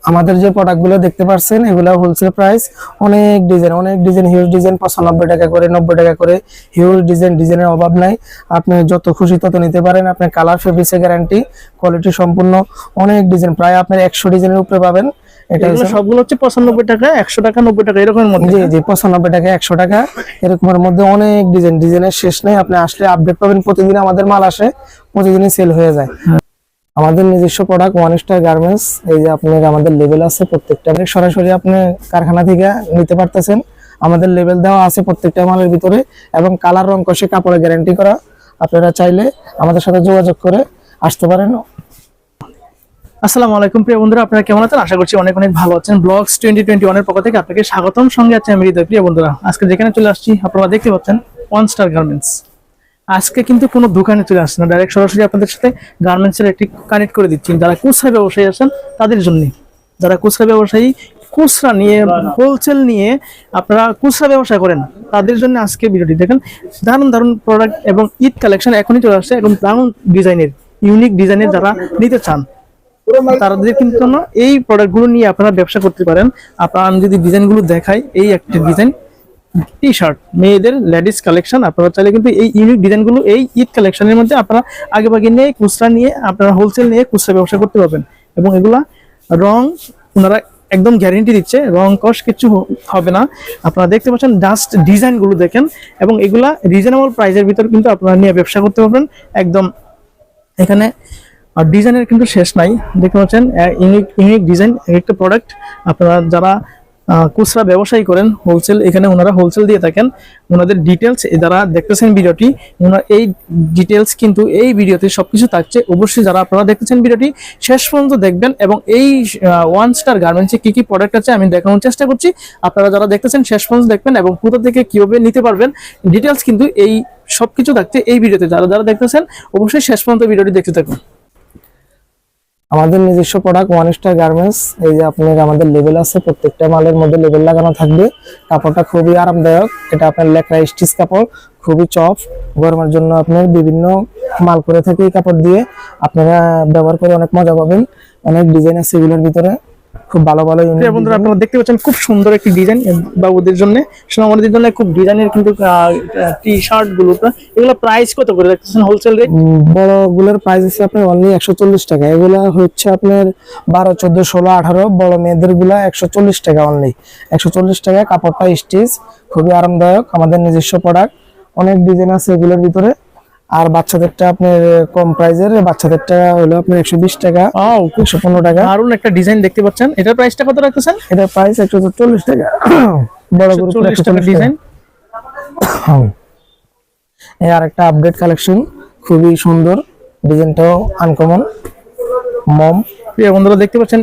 আমাদের যে প্রোডাক্টগুলো দেখতে পাচ্ছেন এগুলো হোলসেল প্রাইস। অনেক ডিজাইন হিউজ ডিজাইন 95 টাকা করে, 90 টাকা করে হিউজ ডিজাইনের অভাব নাই। আপনি যত খুশি তত নিতে পারেন। আপনার কালার ফেব্রিক্সের গ্যারান্টি, কোয়ালিটি সম্পূর্ণ। অনেক ডিজাইন, প্রায় আপনার 100 ডিজাইনের উপরে পাবেন। এটা সবগুলো হচ্ছে 95 টাকা, 100 টাকা, 90 টাকা এরকমের মধ্যে। জি 95 টাকা, 100 টাকা এরকমের মধ্যে অনেক ডিজাইনের শেষ নেই। আপনি আসলে আপডেট পাবেন। প্রতিদিন আমাদের মাল আসে, প্রতিদিনই সেল হয়ে যায়। আমাদের নিজস্ব প্রোডাক্ট ওয়ান স্টার গার্মেন্টস। এই যে আপনার আমাদের লেভেল আছে প্রত্যেকটা, সরাসরি আপনি কারখানা থেকে নিতে পারতেছেন। আমাদের লেভেল দেওয়া আছে প্রত্যেকটা মালের ভিতরে, এবং কালার রং কষে কাপড়ে গ্যারান্টি করা। আপনারা চাইলে আমাদের সাথে যোগাযোগ করে আসতে পারেন। আসসালামু আলাইকুম প্রিয় বন্ধুরা, আপনারা কেমন আছেন? আশা করছি অনেক ভালো আছেন। ব্লগস 2021 এর পক্ষ থেকে আপনাকে স্বাগতম। সঙ্গে আছে আমি হৃদয়। প্রিয় বন্ধুরা, আজকে যেখানে চলে আসছি আপনারা দেখতে পাচ্ছেন ওয়ান স্টার গার্মেন্টস। আজকে কিন্তু কোনো দোকানে চলে আসছে না, ডাইরেক্ট সরাসরি আপনাদের সাথে গার্মেন্টসের একটি কানেক্ট করে দিচ্ছি। যারা খুচরা ব্যবসায়ী আছেন তাদের জন্য, যারা খুচরা ব্যবসায়ী, খুচরা নিয়ে হোলসেল নিয়ে আপনারা খুচরা ব্যবসা করেন, তাদের জন্য আজকে ভিডিওটি দেখেন। দারুণ প্রোডাক্ট এবং ঈদ কালেকশন এখনই চলে আসছে, এবং দারুণ ডিজাইনের, ইউনিক ডিজাইনের যারা নিতে চান তাদের কিন্তু এই প্রোডাক্টগুলো নিয়ে আপনারা ব্যবসা করতে পারেন। আপনারা আমি যদি ডিজাইনগুলো দেখাই, এই একটা ডিজাইন টি শার্ট, মেয়েদের লেডিস কালেকশন। আপনারা চাইলে কিন্তু এই ইউনিক ডিজাইনগুলো এই ঈদ কালেকশনের মধ্যে আপনারা আগে নিয়ে খুচরা নিয়ে আপনারা হোলসেল নিয়ে খুচরা ব্যবসা করতে পারবেন। এবং এগুলা রং ওনারা একদম গ্যারেন্টি দিচ্ছে, রং কস কিছু হবে না। আপনারা দেখতে পাচ্ছেন জাস্ট ডিজাইনগুলো দেখেন, এবং এগুলা রিজনেবল প্রাইসের ভিতর কিন্তু আপনারা নিয়ে ব্যবসা করতে পারবেন একদম। এখানে আর ডিজাইনের কিন্তু শেষ নাই, দেখতে পাচ্ছেন ইউনিক ডিজাইন একটা প্রোডাক্ট। আপনারা যারা খুচরা ব্যবসায়ী করেন, হোলসেল, এখানে ওনারা হোলসেল দিয়ে থাকেন। ওনাদের ডিটেলস যারা দেখতেছেন ভিডিওটি, ওনার এই ডিটেলস কিন্তু এই ভিডিওতে সবকিছু থাকছে। অবশ্যই যারা আপনারা দেখতেছেন ভিডিওটি শেষ পর্যন্ত দেখবেন, এবং এই ওয়ান স্টার গার্মেন্টসে কি কি প্রোডাক্ট আছে আমি দেখানোর চেষ্টা করছি। আপনারা যারা দেখতেছেন শেষ পর্যন্ত দেখবেন, এবং কোথা থেকে কিভাবে নিতে পারবেন ডিটেলস কিন্তু এই সবকিছু থাকছে এই ভিডিওতে। যারা দেখতেছেন অবশ্যই শেষ পর্যন্ত ভিডিওটি দেখতে থাকুন। আমাদের নিজস্ব প্রোডাক্ট ওয়ান স্টার গার্মেন্টস। এই যে আপনার আমাদের লেভেল আছে, প্রত্যেকটা মালের মধ্যে লেভেল লাগানো থাকবে। কাপড়টা খুবই আরামদায়ক। এটা আপনার লেকরা স্টিচ কাপড়, খুবই চপ। গরমের জন্য আপনার বিভিন্ন মাল করে থাকে এই কাপড় দিয়ে, আপনারা ব্যবহার করে অনেক মজা পাবেন। অনেক ডিজাইন আছে এগুলোর ভিতরে, খুব ভালো বন্ধুরা আপনারা দেখতে পাচ্ছেন খুব সুন্দর একটি ডিজাইন বাবুদের জন্য, সোনামণিদের জন্য খুব ডিজাইনের কিন্তু টি শার্ট গুলো। এগুলো প্রাইস কত করে দেখতেছেন হোলসেল রেট? বড় গুলোর প্রাইস আছে আপনার অনলি 140 টাকা। এগুলা হচ্ছে আপনার 12, 14, 16, 18। বড় মেয়েদের গুলা 140 টাকা অনলি, 140 টাকা। কাপড়টা স্টিচ, খুবই আরামদায়ক। আমাদের নিজস্ব প্রোডাক্ট, অনেক ডিজাইন আছে এগুলোর ভিতরে। আর বাচ্চাদেরটা আপনার কম প্রাইসের, বাচ্চাদেরটা হলো আপনার 120 টাকা, 115 টাকা। দারুণ একটা ডিজাইন দেখতে পাচ্ছেন। এটার প্রাইসটা কত রাখতেছেন? এটার প্রাইস 140 টাকা। বড় গ্রুপ 140 টাকা ডিজাইন। এই আরেকটা আপডেট কালেকশন, খুবই সুন্দর। ডিজাইনটাও আনকমন মম। প্রিয় বন্ধুরা দেখতে পাচ্ছেন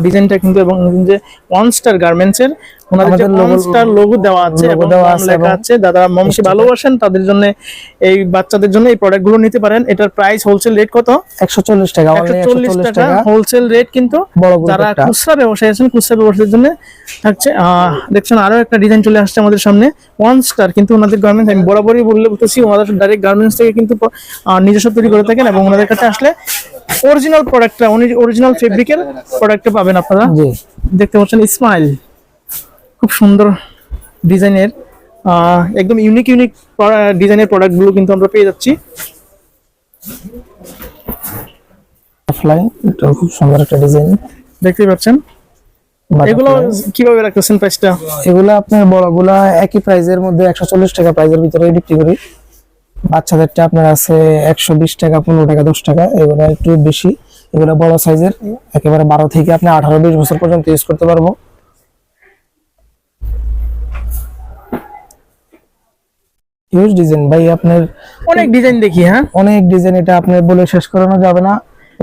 ডিজাইনটা কিন্তু, এবং যে ওয়ান স্টার গার্মেন্টস এর ওনাদের ওয়ান স্টার লোগো দেওয়া আছে এবং লেখা আছে। দাদা মমকে ভালোবাসেন তাদের জন্য, এই বাচ্চাদের জন্য এই প্রোডাক্টগুলো নিতে পারেন। এটার প্রাইস হোলসেল রেট কত? 140 টাকা, 140 টাকা হোলসেল রেট। কিন্তু যারা খুচরা ব্যবসায়ী আছেন, খুচরা ব্যবসায়ের জন্য থাকছে। দেখছেন আরো একটা ডিজাইন চলে আসছে আমাদের সামনে, ওয়ান স্টার। কিন্তু ওনাদের গার্মেন্টস আমি বরাবরই বলতেছি, ওনাদের ডাইরেক্ট গার্মেন্টস থেকে কিন্তু নিজস্ব তৈরি করে থাকেন, এবং ওনাদের কাছে আসলে অরিজিনাল প্রোডাক্টটা, অরিজিনাল ফেব্রিকের প্রোডাক্টটা পাবেন আপনারা। দেখতে পাচ্ছেন স্মাইল, খুব সুন্দর ডিজাইনের, একদম ইউনিক ডিজাইনের প্রোডাক্টগুলো কিন্তু আমরা পেয়ে যাচ্ছি। এটা খুব সুন্দর একটা ডিজাইন দেখতে পাচ্ছেন। এগুলো কিভাবে রাখতেছেন প্রাইসটা? এগুলো আপনার বড়গুলা একই প্রাইসের মধ্যে 140 টাকা প্রাইসের ভিতরে বিক্রি করি। বাচ্চাদেরটা আপনার আছে 120 টাকা, 15 টাকা, 10 টাকা। এগুলো একটু বেশি, এগুলো বড় সাইজের, একেবারে 12 থেকে আপনি 18-20 বছর পর্যন্ত ইউজ করতে পারবো। হিউজ ডিজাইন ভাই, আপনার অনেক ডিজাইন দেখি। হ্যাঁ, অনেক ডিজাইন, এটা আপনার বলে শেষ করানো যাবে না।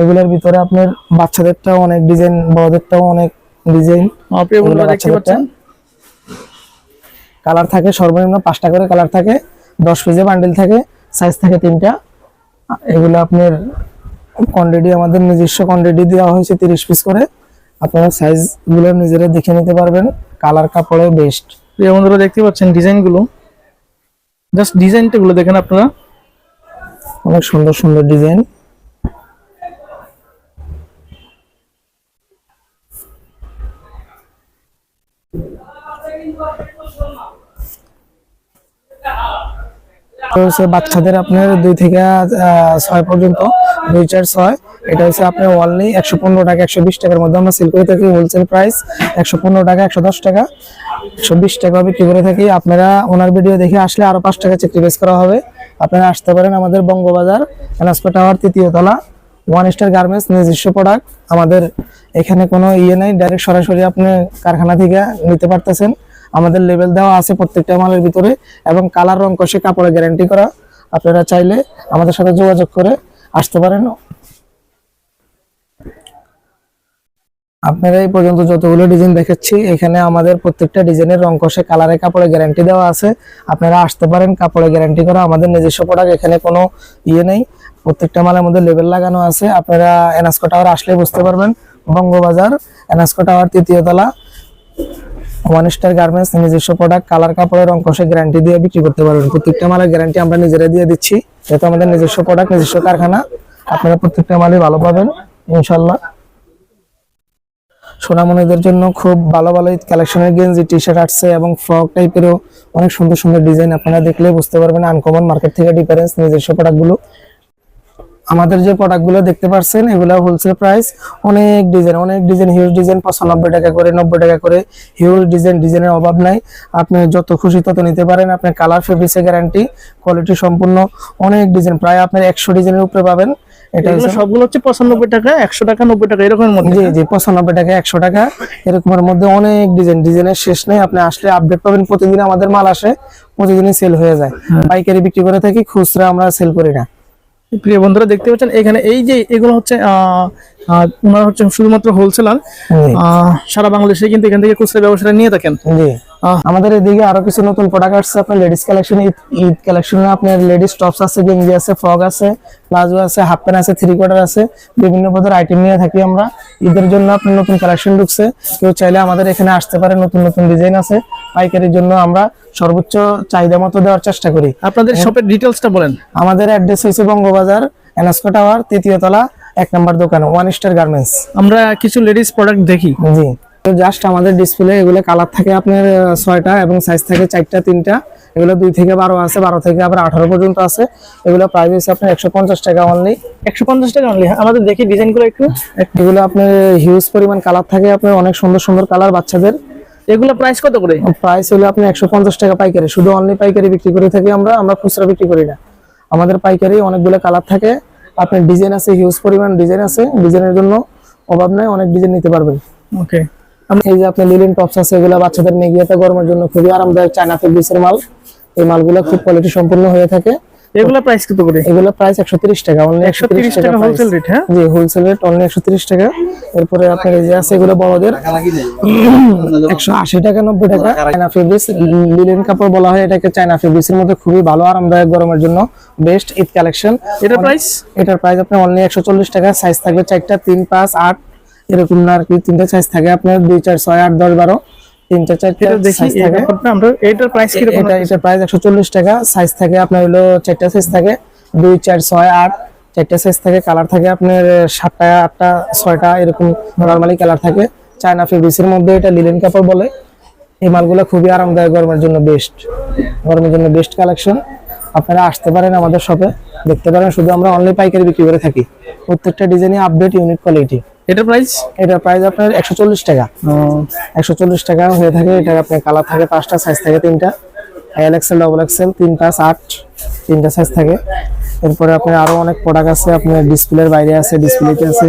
এগুলোর ভিতরে আপনার বাচ্চাদেরটাও অনেক ডিজাইন, বড়দেরটাও অনেক ডিজাইন। কালার থাকে সর্বনিম্ন 5টা করে কালার থাকে, 10 পিসের বান্ডেল থাকে, সাইজ থাকে 3টা। এগুলো আপনার কোয়ান্টিটি আমাদের নিজস্ব কোয়ান্টিটি দেওয়া হয়েছে 30 পিস করে। আপনারা সাইজ গুলো নিজেরা দেখে নিতে পারবেন। কালার কাপড়ে বেস্ট। প্রিয় বন্ধুরা দেখতে পাচ্ছেন ডিজাইনগুলো, জাস্ট ডিজাইনটা গুলো দেখেন আপনারা, অনেক সুন্দর সুন্দর ডিজাইন। তো হচ্ছে বাচ্চাদের আপনার 2 থেকে 6 পর্যন্ত 2 4 6, এটা হচ্ছে আপনার অনলি 115 টাকা 120 টাকার মধ্যে আমরা সেল করে থাকি। হোলসেল প্রাইস 115 টাকা 110 টাকা 120 টাকা বিক্রি করে থাকি। আপনারা ওনার ভিডিও দেখে আসলে আরো 5 টাকা চেক রিবেস করা হবে। আপনারা আসতে পারেন আমাদের বঙ্গবাজার এনএসপি টাওয়ার 3য় তলা, ওয়ান স্টার গার্মেন্টস, নিজস্ব প্রোডাক্ট। আমাদের এখানে কোনো নাই, ডাইরেক্ট সরাসরি আপনি কারখানা থেকে নিতে পারতেছেন। আমাদের লেভেল দেওয়া আছে প্রত্যেকটা মালের ভিতরে, এবং কালার রং কষে কাপড়ে গ্যারান্টি করা। আপনারা চাইলে আমাদের সাথে যোগাযোগ করে আসতে পারেন। আপনারা এই পর্যন্ত যতগুলো ডিজাইন দেখাচ্ছি, এখানে আমাদের প্রত্যেকটা ডিজাইনের রং কষে কালারে কাপড়ে গ্যারান্টি দেওয়া আছে। আপনারা আসতে পারেন, কাপড়ে গ্যারান্টি করা আমাদের নিজস্ব প্রোডাক্ট। এখানে কোনো নেই, প্রত্যেকটা মালের মধ্যে লেবেল লাগানো আছে। আপনারা এনএসকো টাওয়ার আসলে বুঝতে পারবেন। বঙ্গবাজার এনএসকো টাওয়ার 3য় তলা, ওয়ান স্টার গার্মেন্টস, নিজস্ব প্রোডাক্ট, কালার কাপড়ের রং কষে গ্যারান্টি দিয়ে বিক্রি করতে পারবেন। প্রত্যেকটা মালের গ্যারান্টি আমরা নিজেরা দিয়ে দিচ্ছি, যেহেতু আমাদের নিজস্ব প্রোডাক্ট, নিজস্ব কারখানা। আপনারা প্রত্যেকটা মালই ভালো পাবেন ইনশাল্লাহ। সোনামণিদের জন্য খুব ভালো ভালো কালেকশনের গেঞ্জি, টি শার্ট আসছে, এবং ফ্রক টাইপেরও অনেক সুন্দর সুন্দর ডিজাইন। আপনারা দেখলে বুঝতে পারবেন আনকমন, মার্কেট থেকে ডিফারেন্স নিজস্ব প্রোডাক্টগুলো। আমাদের যে প্রোডাক্টগুলো দেখতে পাচ্ছেন, এগুলো হোলসেল প্রাইস। অনেক ডিজাইন, হিউজ ডিজাইন 95 টাকা করে, 90 টাকা করে হিউজ ডিজাইনের অভাব নাই। আপনি যত খুশি তত নিতে পারেন। আপনার কালার ফেব্রিক্সে গ্যারান্টি, কোয়ালিটি সম্পূর্ণ। অনেক ডিজাইন, প্রায় আপনার 100 ডিজাইনের উপরে পাবেন। এটা সবগুলো হচ্ছে 95 টাকা, 100 টাকা, 90 টাকা এরকমের মধ্যে। জি 95 টাকা 100 টাকা এরকমের মধ্যে অনেক ডিজাইনের শেষ নেই। আপনি আসলে আপডেট পাবেন। প্রতিদিন আমাদের মাল আসে, প্রতিদিনই সেল হয়ে যায়। পাইকারি বিক্রি করে থাকি, খুচরা আমরা সেল করি না। প্রিয় বন্ধুরা দেখতে পাচ্ছেন এখানে এই যে এগুলো হচ্ছে ওনারা হচ্ছে শুধুমাত্র হোলসেলার, সারা বাংলাদেশে কিন্তু এখান থেকে খুচরা ব্যবসাটা নিয়ে থাকেন। জি আমাদের এদিকে আরো কিছু নতুন প্রোডাক্ট আসছে। আপনার লেডিস কালেকশন, ঈদ কালেকশনে আপনার লেডিস টপস আছে, গেঞ্জি আছে, ফ্রক আছে, প্লাজো আছে, হাফ প্যান্ট আছে, 3/4 আছে, বিভিন্ন পদের আইটেম নিয়ে থাকি আমরা। ঈদের জন্য আপনার নতুন কালেকশন ঢুকছে, কেউ চাইলে আমাদের এখানে আসতে পারে। নতুন নতুন ডিজাইন আছে, পাইকারির জন্য আমরা সর্বোচ্চ চাহিদা মতো দেওয়ার চেষ্টা করি। আপনাদের শপের ডিটেইলসটা বলেন। আমাদের অ্যাড্রেস হচ্ছে বঙ্গবাজার এনএসকো টাওয়ার 3য় তলা, 1 নম্বর দোকান, ওয়ান স্টার গার্মেন্টস। আমরা কিছু লেডিস প্রোডাক্ট দেখি। জি জাস্ট আমাদের ডিসপ্লে এগুলো কালার থাকে আপনার 6টা, এবং সাইজ থাকে 4টা 3টা। এগুলো 2 থেকে 12 আছে, 12 থেকে আবার 18 পর্যন্ত আছে। এগুলো প্রাইস হচ্ছে আপনার 150 টাকা অনলি। 150 টাকা অনলি। আমাদের দেখি ডিজাইনগুলো একটু। এগুলো আপনার হিউজ পরিমাণ কালার থাকে, আপনার অনেক সুন্দর সুন্দর কালার বাচ্চাদের। এগুলো প্রাইস কত করে? প্রাইস হলো আপনার 150 টাকা পাইকারি। শুধু অনলি পাইকারি বিক্রি করে থাকি আমরা খুচরা বিক্রি করি না। আমাদের পাইকারি অনেকগুলো কালার থাকে, আপনার ডিজাইন আছে, হিউজ পরিমাণ ডিজাইন আছে। ডিজাইনের জন্য অভাব নাই, অনেক ডিজাইন নিতে পারবেন। ওকে। এই যে আপনার লিলেন টপস আছে, এগুলো বাচ্চাদের নিয়ে গিয়ে গরমের জন্য খুবই আরামদায়ক, চায়না ফেব্রিক্সের মাল। এই মালগুলো খুব কোয়ালিটি সম্পূর্ণ হয়ে থাকে। এগুলা প্রাইস কত করে? এগুলো প্রাইস 130 টাকা অনলি। 130 টাকা হোলসেল রেট। হ্যাঁ জি হোলসেল রেট অনলি 130 টাকা। এরপরে আপনার এই যে আছে, এগুলো বড়দের 180 টাকা 90 টাকা। চায়না ফেব্রিক্স, লিলেন কাপড় বলা হয় এটাকে। চায়না ফেব্রিক্সের মধ্যে খুবই ভালো, আরামদায়ক, গরমের জন্য বেস্ট ঈদ কালেকশন। এটার প্রাইস আপনার অনলি 140 টাকা। সাইজ থাকবে 4টা, 3, 5, 8 এরকম না আর কি। 3টা সাইজ থাকে আপনার, 2, 4, 6, 8, 10, 12, 3টা 4টা সাইজ থাকে। আমরা এটার প্রাইস কি রকম? এটার প্রাইস 140 টাকা। সাইজ থাকে আপনার হলো 4টা সাইজ থাকে, 2, 4, 6, 8 4টা সাইজ থাকে। কালার থাকে আপনার 7টা, 8টা, 6টা এরকম নরমালি কালার থাকে। চায়না ফেব্রিক্সের মধ্যে এটা লিলেন কাপড় বলে। এই মালগুলো খুবই আরামদায়ক, গরমের জন্য বেস্ট কালেকশন। আপনারা আসতে পারেন আমাদের শপে, দেখতে পারেন। শুধু আমরা অনলি পাইকারি বিক্রি করে থাকি। প্রত্যেকটা ডিজাইনে আপডেট, ইউনিক কোয়ালিটি। এটার প্রাইস আপনার 140 টাকা। 140 টাকা হয়ে থাকে। এটা আপনার কালার থাকে 5টা, সাইজ থাকে 3টা, XL, XXL, 3, 5, 8 3টা সাইজ থাকে। এরপরে আপনার আরো অনেক প্রোডাক্ট আছে, আপনার ডিসপ্লের বাইরে আছে, ডিসপ্লেতে আছে।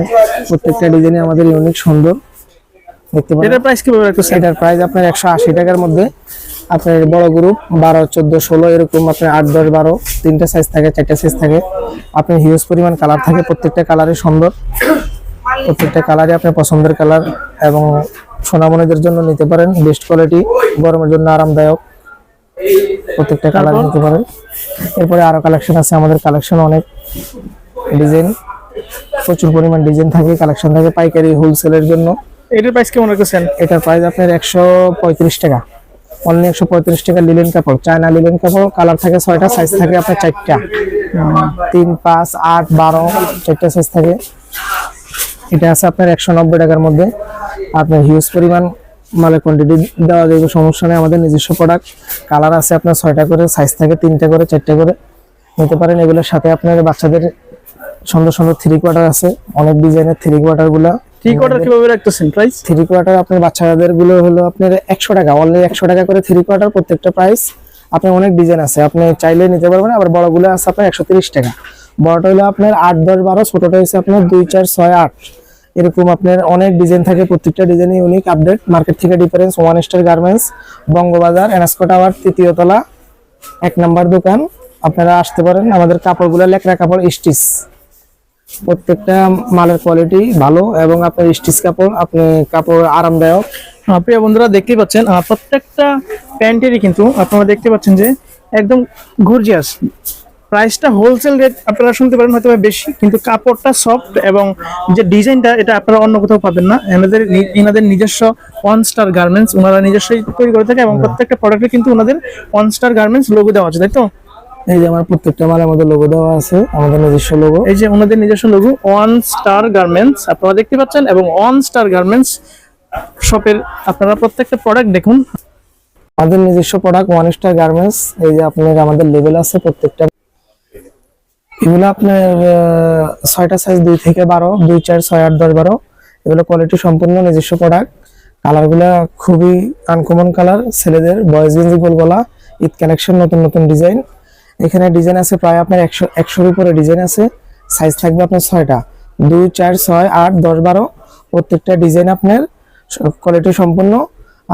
প্রত্যেকটা ডিজাইনে আমাদের ইউনিক, সুন্দর, দেখতে পারেন। এটার প্রাইস কিভাবে রাখছেন? এটার প্রাইস আপনার 180 টাকার মধ্যে। আপনার বড় গ্রুপ 12, 14, 16 এরকম আপনার 8, 10, 12 3টা সাইজ থাকে, 4টা সাইজ থাকে। আপনার হিউজ পরিমাণ কালার থাকে, প্রত্যেকটা কালারই সুন্দর। প্রত্যেকটা কালারই আপনার পছন্দের কালার, এবং সোনামণিদের জন্য নিতে পারেন। বেস্ট কোয়ালিটি, গরমের জন্য আরামদায়ক, প্রত্যেকটা কালার নিতে পারেন। এরপরে আরো কালেকশন আছে আমাদের। কালেকশন অনেক ডিজাইন, প্রচুর পরিমাণ ডিজাইন থাকে, কালেকশন থাকে পাইকারি, হোলসেলের জন্য। এটার প্রাইস কেমন রাখছেন? এটার প্রাইস আপনার 135 টাকা অনলি। 135 টাকা লিলেন কাপড়, চায়না লিলেন কাপড়। কালার থাকে 6টা, সাইজ থাকে আপনার 4টা, 3, 5, 8, 12 4টা সাইজ থাকে। এটা আছে আপনার 190 টাকার মধ্যে। আপনার হিউজ পরিমাণ মালের কোয়ান্টিটি দেওয়া যাবে, সমস্যা নেই। আমাদের নিজস্ব প্রোডাক্ট, কালার আছে আপনার 6টা করে, সাইজ থাকে 3টা করে 4টা করে নিতে পারেন। এগুলোর সাথে আপনার বাচ্চাদের সুন্দর সুন্দর 3/4 আছে, অনেক ডিজাইনের 3/4 গুলা। 3/4 কিভাবে রাখতেছেন প্রাইস? 3/4 আপনার বাচ্চাদের গুলো হলো আপনার 100 টাকা, অনলি 100 টাকা করে 3/4 প্রত্যেকটা প্রাইস। আপনার অনেক ডিজাইন আছে, আপনি চাইলে নিতে পারবেন। আবার বড়গুলো আছে আপনার 130 টাকা। বড়টা হলো আপনার 8, 10, 12, ছোটটা হচ্ছে আপনার 2, 4, 6, 8 এরকম আপনার অনেক ডিজাইন থাকে, প্রত্যেকটা ডিজাইনই ইউনিক আপডেট। মার্কেট থেকে difference. One star garments, Bangabazar, এনএসকো টাওয়ার, 3য় তলা, 1 নাম্বার দোকান। আপনারা আসতে পারেন। আমাদের কাপড়গুলো লেকড়া কাপড়, স্টিচ, প্রত্যেকটা মালের কোয়ালিটি ভালো এবং আপনার স্টিচ কাপড়, আপনি কাপড় আরামদায়ক। প্রিয় বন্ধুরা দেখতেই পাচ্ছেন প্রত্যেকটা প্যান্টেরই কিন্তু আপনারা দেখতে পাচ্ছেন যে একদম গর্জিয়াস। প্রাইসটা হোলসেল রেট আপনারা শুনতে পারেন হয়তো বেশি, কিন্তু কাপড়টা সফট এবং যে ডিজাইনটা এটা আপনারা অন্য কোথাও পাবেন না। এনাদের নিজস্ব ওয়ান স্টার গার্মেন্টস, ওনারা নিজস্বই তৈরি করে থাকে এবং প্রত্যেকটা প্রোডাক্টে কিন্তু ওনাদের ওয়ান স্টার গার্মেন্টস লোগো দেওয়া আছে, তাই তো? এই যে আমার প্রত্যেকটা মালের মধ্যে লোগো দেওয়া আছে, আমাদের নিজস্ব লোগো। এই যে ওনাদের নিজস্ব লোগো ওয়ান স্টার গার্মেন্টস আপনারা দেখতে পাচ্ছেন, এবং ওয়ান স্টার গার্মেন্টস শপের আপনারা প্রত্যেকটা প্রোডাক্ট দেখুন। আমাদের নিজস্ব প্রোডাক্ট ওয়ান স্টার গার্মেন্টস। এই যে আপনার আমাদের লেভেল আছে প্রত্যেকটা। এগুলো আপনার 6টা সাইজ, 2 থেকে 12, 2, 4, 6, 8, 10, 12। এগুলো কোয়ালিটি সম্পূর্ণ নিজস্ব প্রোডাক্ট। কালারগুলো খুবই আনকমন কালার, ছেলেদের বয়েজ গেঞ্জি গোল গলা, ঈদ কালেকশন, নতুন নতুন ডিজাইন। এখানে ডিজাইন আছে প্রায় আপনার 100-100-এর উপরে ডিজাইন আছে। সাইজ থাকবে আপনার 6টা, 2, 4, 6, 8, 10, 12। প্রত্যেকটা ডিজাইন আপনার কোয়ালিটি সম্পূর্ণ।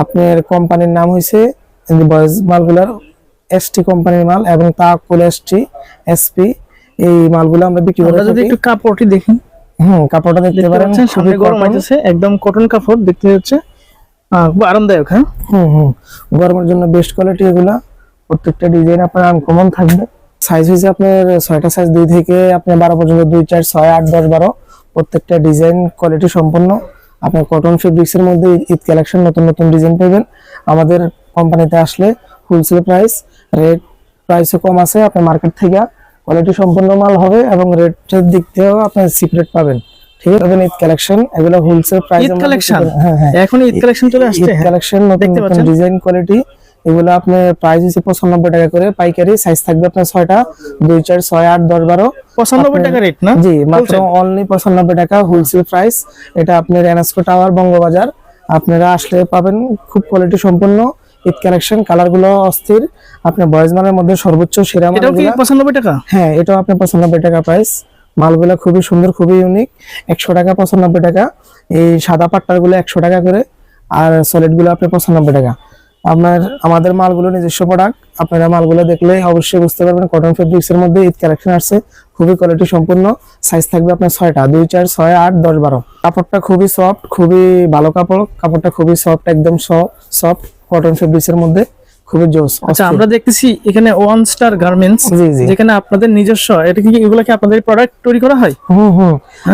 আপনার কোম্পানির নাম হয়েছে বয়েজ মালগুলার এসটি কোম্পানির মাল, এবং তাকুল এসটি, এসপি, এই মালগুলো আমরা বিক্রি করে আমরা যদি থাকি। একটু কাপড়টি দেখি, কাপড়টা দেখতে পারেন, সামনে গরম হইতেছে, একদম কটন কাপড় দেখতে হচ্ছে, খুব আরামদায়ক। হ্যাঁ, গরমের জন্য বেস্ট কোয়ালিটি এগুলা। প্রত্যেকটা ডিজাইন আপনার আনকমন থাকবে। সাইজ হয়েছে আপনার 6টা সাইজ, 2 থেকে আপনার 12 পর্যন্ত, 2, 4, 6, 8, 10, 12। প্রত্যেকটা ডিজাইন কোয়ালিটি সম্পন্ন। আপনার কটন ফেব্রিক্স এর মধ্যে ঈদ কালেকশন, নতুন নতুন ডিজাইন পাবেন। আমাদের কোম্পানিতে আসলে হোলসেল প্রাইস, রেট প্রাইসও কম আছে আপনার মার্কেট থেকে। কোয়ালিটি সম্পন্ন মাল হবে এবং রেটের দিক থেকেও আপনি সিক্রেট পাবেন। ঠিক আছে, ঈদ কালেকশন এগুলো হোলসেল প্রাইস। ঈদ কালেকশন, হ্যাঁ, এখন ঈদ কালেকশন চলে আসছে। ঈদ কালেকশন, নতুন নতুন ডিজাইন, কোয়ালিটি। এগুলো আপনার প্রাইস হচ্ছে 95 টাকা করে পাইকারি। সাইজ থাকবে আপনার 6টা, 2, 4, 6, 8, 10, 12। 95 টাকা রেট না? জি, মাত্র অনলি 95 টাকা হোলসেল প্রাইস। এটা আপনার এনএসকো টাওয়ার, বঙ্গবাজার। আপনারা আসলে পাবেন খুব কোয়ালিটি সম্পন্ন ঈদ কালেকশন। কালারগুলো অস্থির। আপনার বয়েজ মালের মধ্যে সর্বোচ্চ সেরা মাল। এটাও কি 95 টাকা? হ্যাঁ, এটাও আপনার 95 টাকা প্রাইস। মালগুলো খুবই সুন্দর, খুবই ইউনিক। 100 টাকা, 95 টাকা। এই সাদা পাট্টারগুলো 100 টাকা করে, আর সলিড গুলো আপনার 95 টাকা। আমাদের মালগুলো নিজস্ব প্রোডাক্ট। আপনারা মালগুলো দেখলে অবশ্যই বুঝতে পারবেন কটন ফেব্রিক্স এর মধ্যে ঈদ কালেকশন আসছে, খুবই কোয়ালিটি সম্পূর্ণ। সাইজ থাকবে আপনার 6টা, 2, 4, 6, 8, 10, 12। কাপড়টা খুবই সফট, খুবই ভালো কাপড়। কাপড়টা খুবই সফট, একদম সফট কটন ফেব্রিক্স এর মধ্যে, খুবই জোস। আচ্ছা, আমরা দেখতেছি এখানে ওয়ান স্টার গার্মেন্টস, যেখানে আপনাদের নিজস্ব, এটা কি এগুলো কি আপনাদের প্রোডাক্ট তৈরি করা হয়?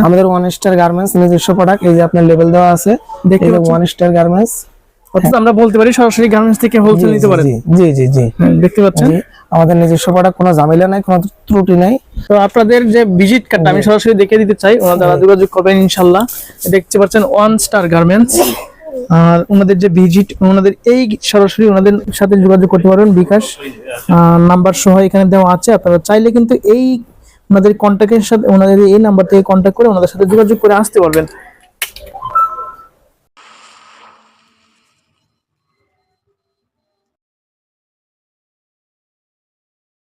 আমাদের ওয়ান স্টার গার্মেন্টস নিজস্ব প্রোডাক্ট। এই যে আপনার লেভেল দেওয়া আছে, দেখতে ওয়ান স্টার গার্মেন্টস। অর্থাৎ আমরা বলতে পারি সরাসরি গার্মেন্টস থেকে হোলসেল নিতে পারেন। জি জি জি, দেখতে পাচ্ছেন আমাদের নিজস্ব প্রোডাক্ট, কোনো ঝামেলা নাই, কোনো ত্রুটি নাই। তো আপনাদের যে ভিজিট কার্ডটা আমি সরাসরি দেখে দিতে চাই, ওনারা যোগাযোগ করবেন ইনশাআল্লাহ। দেখতে পাচ্ছেন ওয়ান স্টার গার্মেন্টস, আর ওনাদের যে ভিজিট, ওনাদের এই সরাসরি ওনাদের সাথে যোগাযোগ করতে পারবেন। বিকাশ নাম্বার সহ এখানে দেওয়া আছে। আপনারা চাইলে কিন্তু এই ওনাদের কন্ট্যাক্টের সাথে, ওনাদের এই নাম্বার থেকে কন্ট্যাক্ট করে ওনাদের সাথে যোগাযোগ করে আসতে পারবেন।